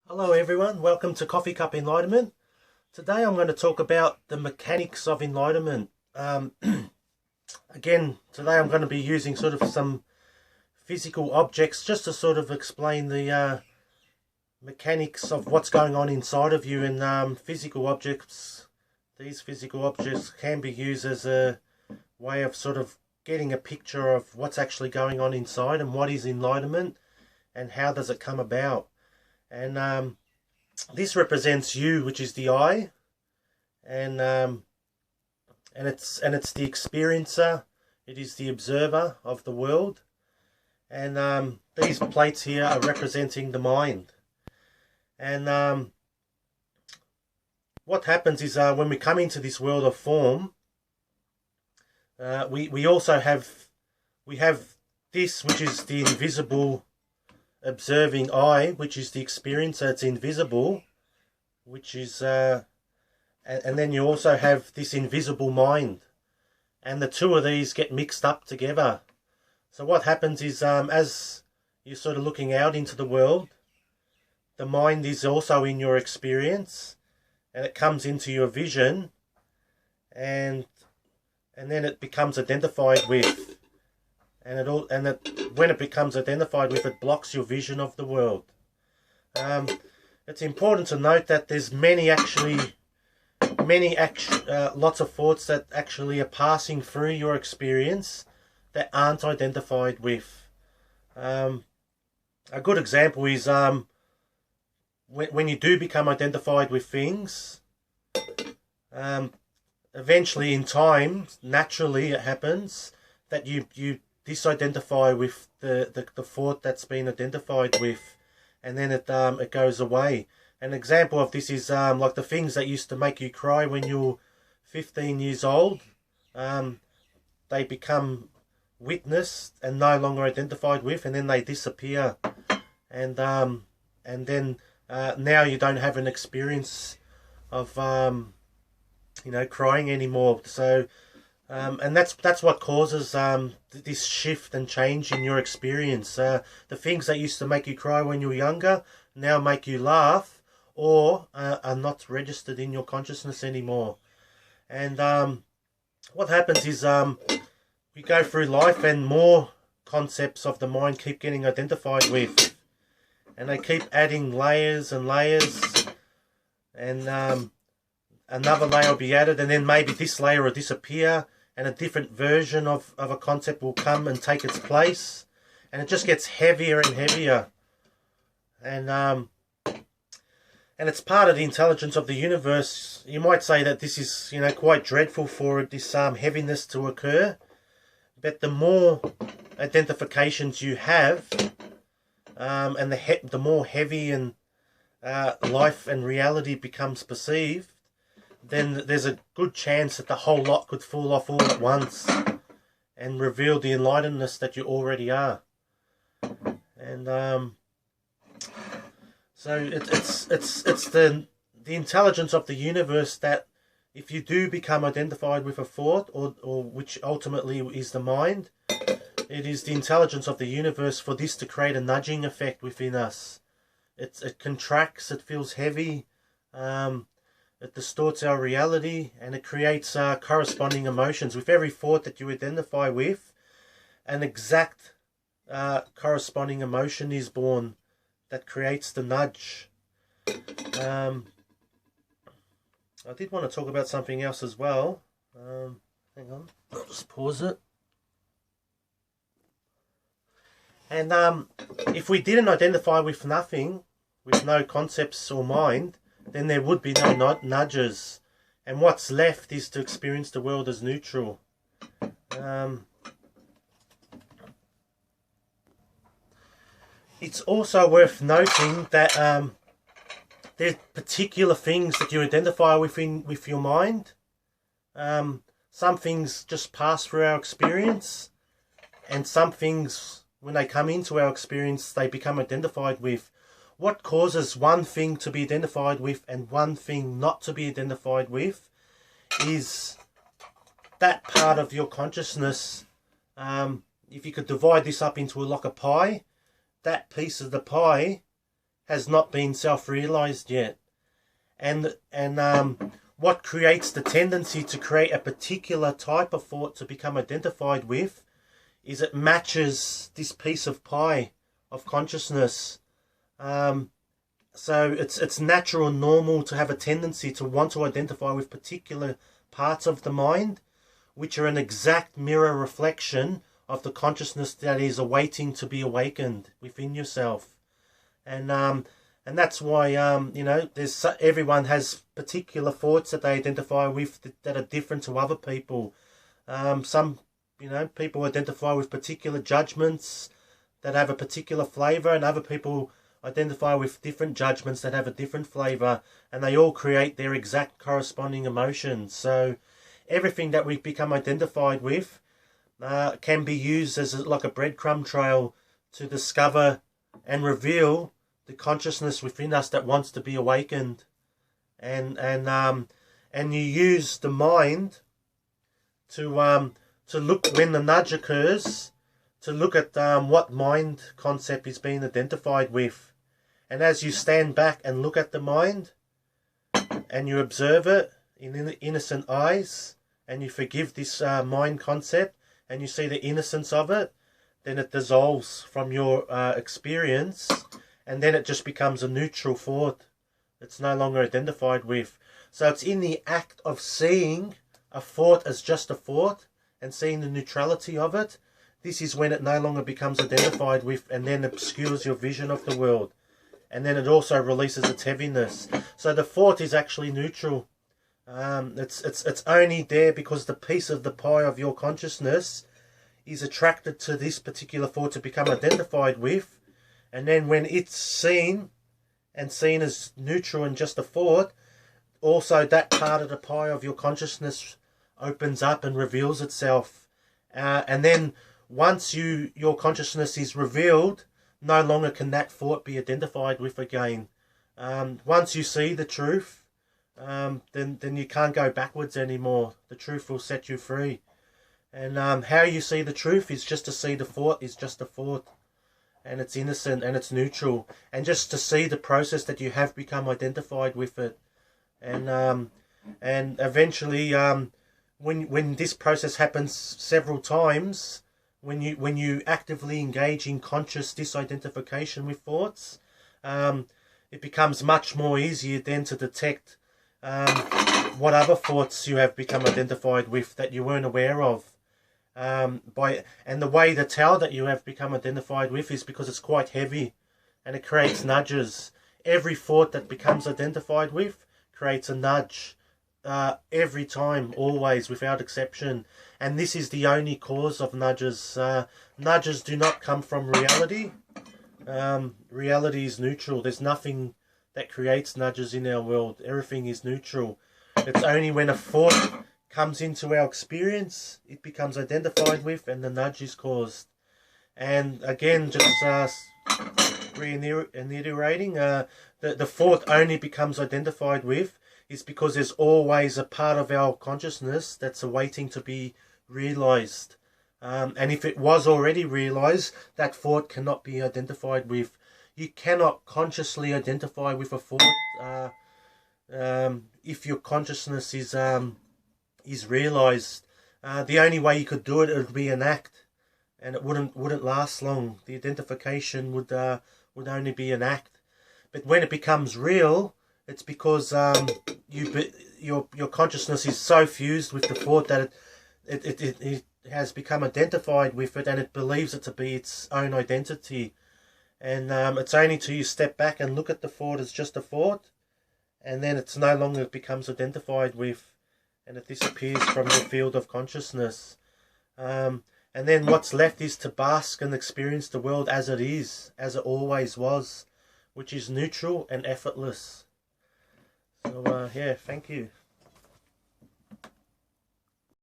Hello everyone, welcome to Coffee Cup Enlightenment. Today I'm going to talk about the mechanics of enlightenment. Again, today I'm going to be using sort of some physical objects just to sort of explain the mechanics of what's going on inside of you. And physical objects, these physical objects can be used as a way of sort of getting a picture of what's actually going on inside and what is enlightenment and how does it come about. And this represents you, which is the eye, and it's the experiencer. It is the observer of the world, and these plates here are representing the mind. And what happens is when we come into this world of form, we also have this, which is the invisible observing eye, which is the experiencer. It's invisible, which is and then you also have this invisible mind, and the two of these get mixed up together. So what happens is as you're sort of looking out into the world, the mind is also in your experience, and it comes into your vision, and then it becomes identified with. When it becomes identified with, it blocks your vision of the world. It's important to note that there's lots of thoughts that actually are passing through your experience that aren't identified with. A good example is when you do become identified with things, eventually in time, naturally it happens that you disidentify with the thought that's been identified with, and then it goes away. An example of this is like the things that used to make you cry when you were 15 years old. They become witnessed and no longer identified with, and then they disappear, and then now you don't have an experience of crying anymore. So and that's what causes this shift and change in your experience. The things that used to make you cry when you were younger now make you laugh, or are not registered in your consciousness anymore. And what happens is we go through life and more concepts of the mind keep getting identified with, and they keep adding layers and layers, and another layer will be added, and then maybe this layer will disappear, and a different version of a concept will come and take its place, and it just gets heavier and heavier. And it's part of the intelligence of the universe. You might say that this is quite dreadful for this heaviness to occur, but the more identifications you have, and the more heavy and life and reality becomes perceived, then there's a good chance that the whole lot could fall off all at once and reveal the enlightenedness that you already are. And so it's the intelligence of the universe that if you do become identified with a thought, or which ultimately is the mind, it is the intelligence of the universe for this to create a nudging effect within us. It contracts, it feels heavy, it distorts our reality, and it creates corresponding emotions. With every thought that you identify with, an exact corresponding emotion is born that creates the nudge. I did want to talk about something else as well. Hang on, I'll just pause it. And if we didn't identify with nothing, with no concepts or mind, then there would be no nudges, and what's left is to experience the world as neutral. It's also worth noting that there's particular things that you identify with your mind. Some things just pass through our experience, and some things, when they come into our experience, they become identified with. What causes one thing to be identified with and one thing not to be identified with is that part of your consciousness. If you could divide this up into like a pie, that piece of the pie has not been self-realized yet. And what creates the tendency to create a particular type of thought to become identified with is it matches this piece of pie of consciousness. So it's natural and normal to have a tendency to want to identify with particular parts of the mind, which are an exact mirror reflection of the consciousness that is awaiting to be awakened within yourself. And that's why everyone has particular thoughts that they identify with that are different to other people. Some people identify with particular judgments that have a particular flavour, and other people identify with different judgments that have a different flavour, and they all create their exact corresponding emotions. So everything that we become identified with can be used as like a breadcrumb trail to discover and reveal the consciousness within us that wants to be awakened. And you use the mind to look when the nudge occurs, to look at what mind concept is being identified with. And as you stand back and look at the mind, and you observe it in innocent eyes, and you forgive this mind concept, and you see the innocence of it, then it dissolves from your experience, and then it just becomes a neutral thought. It's no longer identified with. So it's in the act of seeing a thought as just a thought, and seeing the neutrality of it, this is when it no longer becomes identified with, and then obscures your vision of the world. And then it also releases its heaviness. So the thought is actually neutral. It's only there because the piece of the pie of your consciousness is attracted to this particular thought to become identified with. And then when it's seen, and seen as neutral and just a thought, also that part of the pie of your consciousness opens up and reveals itself. And then once your consciousness is revealed, no longer can that thought be identified with again. Once you see the truth, then you can't go backwards anymore. The truth will set you free. And how you see the truth is just to see the thought is just a thought. And it's innocent and it's neutral. And just to see the process that you have become identified with it. And eventually, when this process happens several times, when you actively engage in conscious disidentification with thoughts, it becomes much more easier then to detect what other thoughts you have become identified with that you weren't aware of. And the way the towel that you have become identified with is because it's quite heavy, and it creates nudges. Every thought that becomes identified with creates a nudge. Every time, always, without exception. And this is the only cause of nudges. Nudges do not come from reality. Reality is neutral. There's nothing that creates nudges in our world. Everything is neutral. It's only when a thought comes into our experience, it becomes identified with, and the nudge is caused. And again, just reiterating, the thought only becomes identified with is because there's always a part of our consciousness that's awaiting to be realized. And if it was already realized, that thought cannot be identified with. You cannot consciously identify with a thought if your consciousness is realized. The only way you could do it would be an act, and it wouldn't last long. The identification would only be an act. But when it becomes real, it's because your consciousness is so fused with the thought that it has become identified with it, and it believes it to be its own identity. And it's only till you step back and look at the thought as just a thought, and then it's no longer becomes identified with, and it disappears from your field of consciousness. And then what's left is to bask and experience the world as it is, as it always was, which is neutral and effortless. So, yeah, thank you.